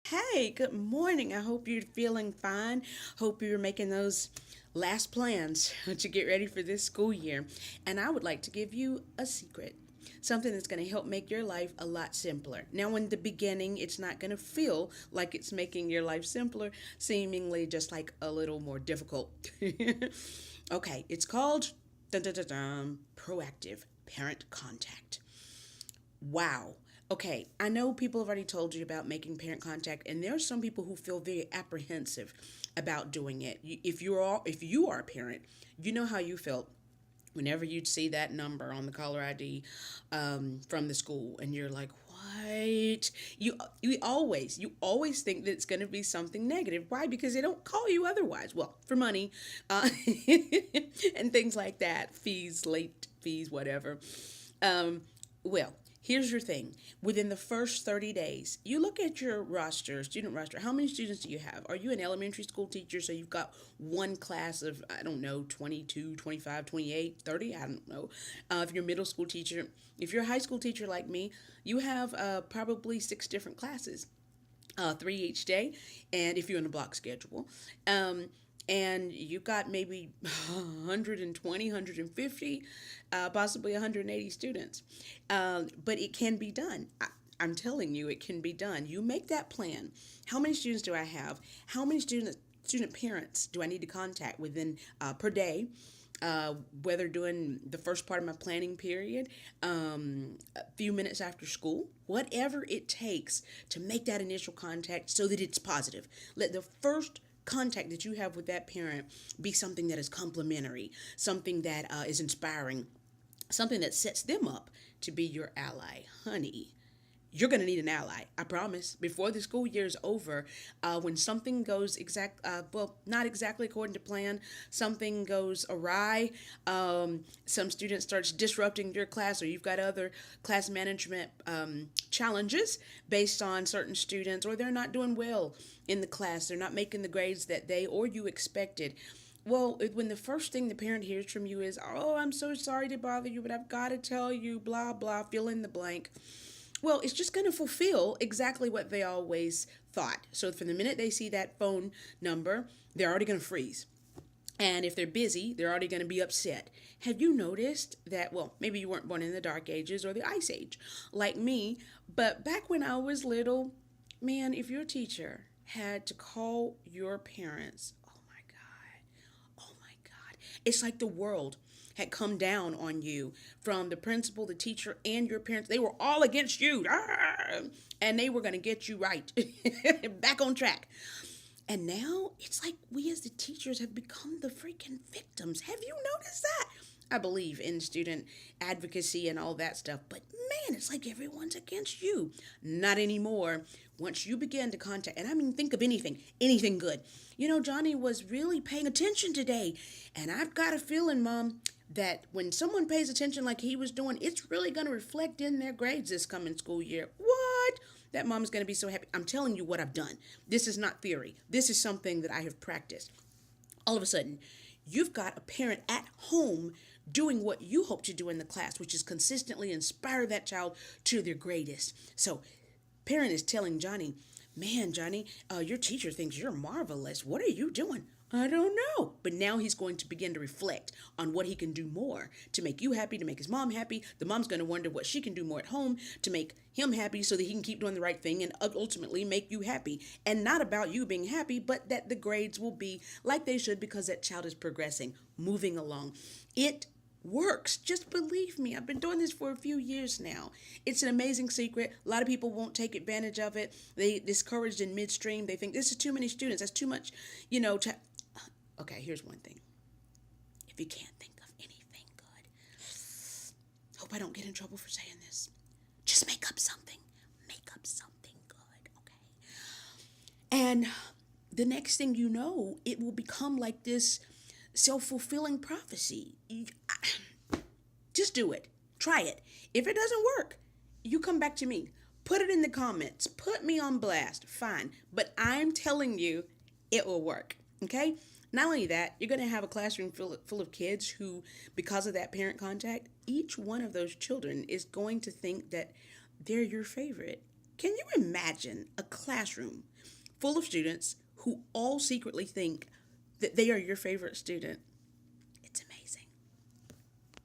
Hey, good morning. I hope you're feeling fine. Hope you're making those last plans to get ready for this school year. And I would like to give you a secret, something that's going to help make your life a lot simpler. Now, in the beginning, it's not going to feel like it's making your life simpler, seemingly just like a little more difficult. Okay, it's called dun, dun, dun, dun, proactive parent contact. Wow. Okay, I know people have already told you about making parent contact, and there are some people who feel very apprehensive about doing it. If you are a parent, you know how you felt whenever you'd see that number on the caller ID from the school, and you're like, "What?" You always think that it's going to be something negative. Why? Because they don't call you otherwise. Well, for money, and things like that, fees, late fees, whatever. Um, well, here's your thing. Within the first 30 days, you look at your roster, student roster. How many students do you have? Are you an elementary school teacher? So you've got one class of, I don't know, 22, 25, 28, 30. I don't know. If you're a middle school teacher, if you're a high school teacher like me, you have probably six different classes, three each day, and if you're on a block schedule. And you got maybe 120, possibly 180 students. But it can be done. I'm telling you, it can be done. You make that plan. How many students do I have? How many student parents do I need to contact within per day? Whether doing the first part of my planning period, a few minutes after school, whatever it takes to make that initial contact so that it's positive. Let the first contact that you have with that parent be something that is complimentary, something that is inspiring, something that sets them up to be your ally. Honey, you're going to need an ally. I promise. Before the school year is over, when something goes not exactly according to plan, something goes awry, some student starts disrupting your class, or you've got other class management challenges based on certain students, or they're not doing well in the class, they're not making the grades that they or you expected. Well, when the first thing the parent hears from you is, "Oh, I'm so sorry to bother you, but I've got to tell you, blah, blah, fill in the blank." Well, it's just going to fulfill exactly what they always thought. So from the minute they see that phone number, they're already going to freeze. And if they're busy, they're already going to be upset. Have you noticed that? Well, maybe you weren't born in the Dark Ages or the Ice Age like me, but back when I was little, man, if your teacher had to call your parents, oh my God, oh my God, it's like the world had come down on you, from the principal, the teacher, and your parents. They were all against you. And they were going to get you right, back on track. And now it's like we as the teachers have become the freaking victims. Have you noticed that? I believe in student advocacy and all that stuff, but man, it's like everyone's against you. Not anymore. Once you begin to contact, and I mean, think of anything good. Johnny was really paying attention today, and I've got a feeling, Mom, that when someone pays attention like he was doing, it's really going to reflect in their grades this coming school year. What? That mom's going to be so happy. I'm telling you what I've done. This is not theory. This is something that I have practiced. All of a sudden, you've got a parent at home doing what you hope to do in the class, which is consistently inspire that child to their greatest. So, parent is telling Johnny, "Man, Johnny, your teacher thinks you're marvelous. What are you doing?" "I don't know." But now he's going to begin to reflect on what he can do more to make you happy, to make his mom happy. The mom's going to wonder what she can do more at home to make him happy so that he can keep doing the right thing and ultimately make you happy. And not about you being happy, but that the grades will be like they should because that child is progressing, moving along. It works. Just believe me. I've been doing this for a few years now. It's an amazing secret. A lot of people won't take advantage of it. They discouraged in midstream. They think this is too many students. That's too much, to. Okay, here's one thing. If you can't think of anything good, hope I don't get in trouble for saying this. Just make up something. Make up something good, okay? And the next thing you know, it will become like this self-fulfilling prophecy. Just do it. Try it. If it doesn't work, you come back to me. Put it in the comments. Put me on blast. Fine. But I'm telling you, it will work. Okay? Not only that, you're going to have a classroom full of kids who, because of that parent contact, each one of those children is going to think that they're your favorite. Can you imagine a classroom full of students who all secretly think that they are your favorite student?